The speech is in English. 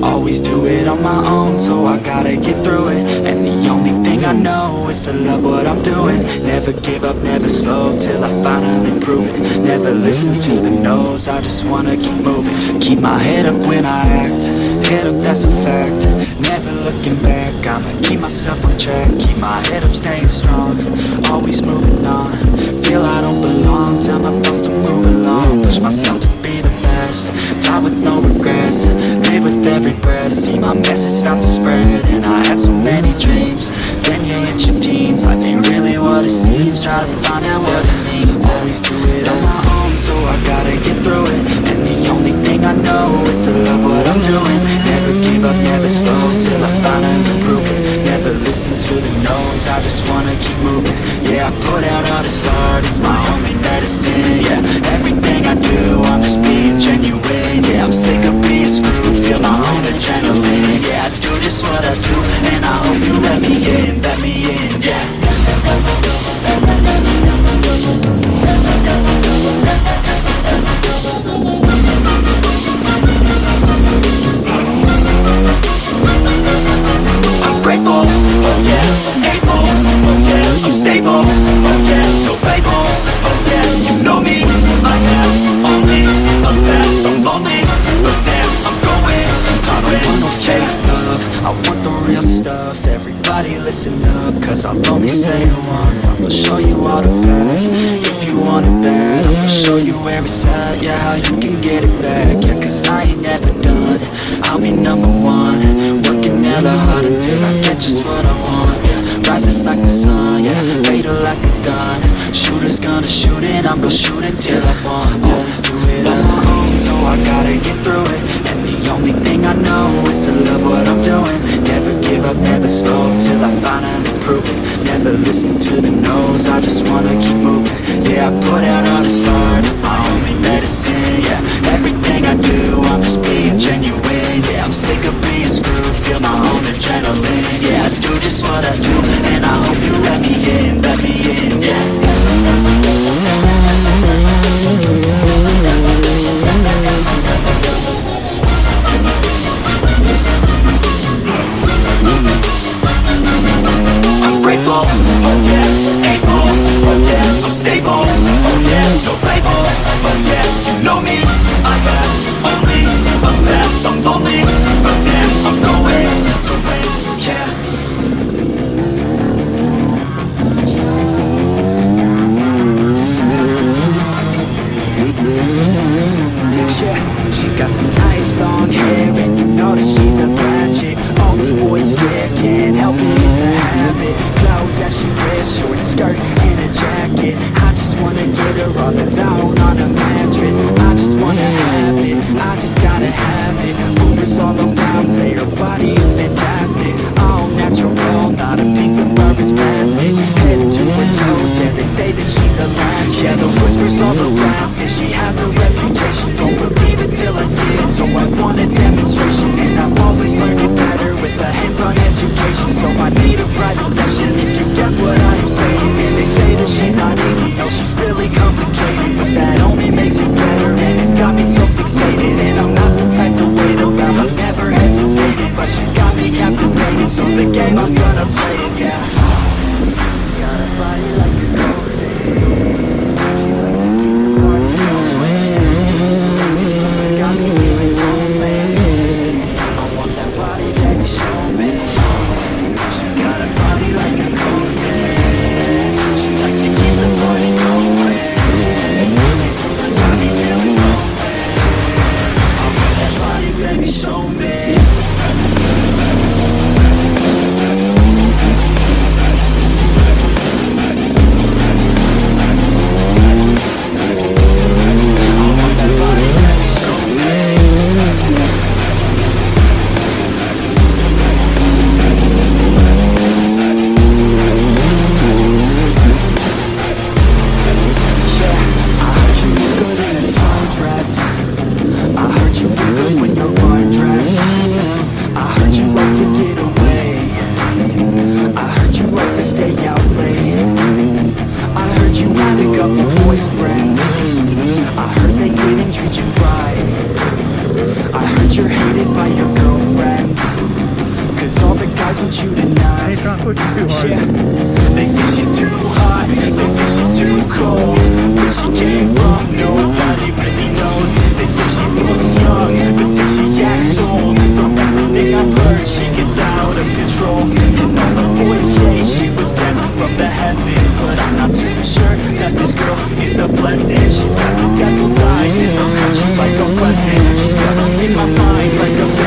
Always do it on my own, so I gotta get through it. And the only thing I know is to love what I'm doing. Never give up, never slow, till I finally prove it. Never listen to the no's, I just wanna keep moving. Keep my head up when I act, head up, that's a fact. Never looking back, I'ma keep myself on track. Keep my head up, staying strong, always moving on. Feel I don't belong, tell my boss to move along. Push myself to be the best, die with no regrets. Live with every breath, see my message start to spread. And I had so many dreams, then you hit your teens. Life ain't really what it seems, try to find out what it means. Always do it on my own, so I gotta get through it. And the only thing I know is to love what I'm doing. Never give up, never slow, till I finally prove it. Never listen to the no's, I just wanna keep moving. Yeah, I put out all this art, it's my only medicine. Yeah, everything I do, I'm just being genuine. Yeah, I'm sick of being screwed, feel my own adrenaline. Yeah, I do just what I do, and I hope you let me in, yeah. I'm grateful, oh yeah, able, oh yeah, I'm stable, oh yeah, no label, oh yeah, you know me, I have only a path, I'm lonely, but damn, I'm going, I want no fake love, I want the real stuff. Everybody listen up, cause I'll only say it once. I'm gonna show you all the path, if you want it bad. I'm gonna show you where it's at, yeah, how you can get it back. Yeah, cause I ain't never done, I'll be number one. Working hella hard until I get just what I want. Yeah, rises like the sun, yeah, fatal like a gun. Shooter's gonna shoot and I'm gonna shoot until I want. Always do it on my own, so I gotta get through it. And the only thing I know is to love what I'm doing. Never give up, never slow, till I finally prove it. Never listen to the no's, I just wanna keep moving. Yeah, I put out all this art, it's my only medicine. Yeah, everything I do, I'm just being genuine. Yeah, I'm sick of being screwed, feel my own adrenaline. Yeah, I do just what I do, and I hope you let me in, yeah. I'm grateful, oh yeah, able, oh yeah, I'm stable, oh yeah, no label, oh yeah, you know me, I have only a path, I'm lonely, but damn, I'm going to win, yeah. Yeah, she's got some nice long hair, and you know that she's a bad chick. All the boys stare, can't help it, it's a habit. Clothes that she wears, short skirt and a jacket. I just wanna get her all alone on a mattress. I just wanna have it, I just gotta have it. Rumors all around say her body is fantastic. All natural, not a piece of fur is plastic. Head to her toes, yeah, they say that she's a latch. Yeah, the whispers all around say she has a reputation. Don't believe it till I see it, so I want a demonstration. And I've always learned it better with a hands-on education. So I need a private session if you get what I'm saying. And they say that she's not easy, no, she's really complicated. But that only makes it better, and it's got me so fixated. And I'm not the type to wait around, I've never hesitated. But she's got me captivated, so the game, I'm gonna play it, yeah. Got a body like a golden. want you tonight. Yeah. They say she's too hot, they say she's too cold. Where she came from, nobody really knows. They say she looks young, but say she acts old. From everything I've heard, she gets out of control. And all the boys say she was sent from the heavens, but I'm not too sure that this girl is a blessing. She's got the devil's eyes and I'll cut you like a weapon. She's stuck in my mind like a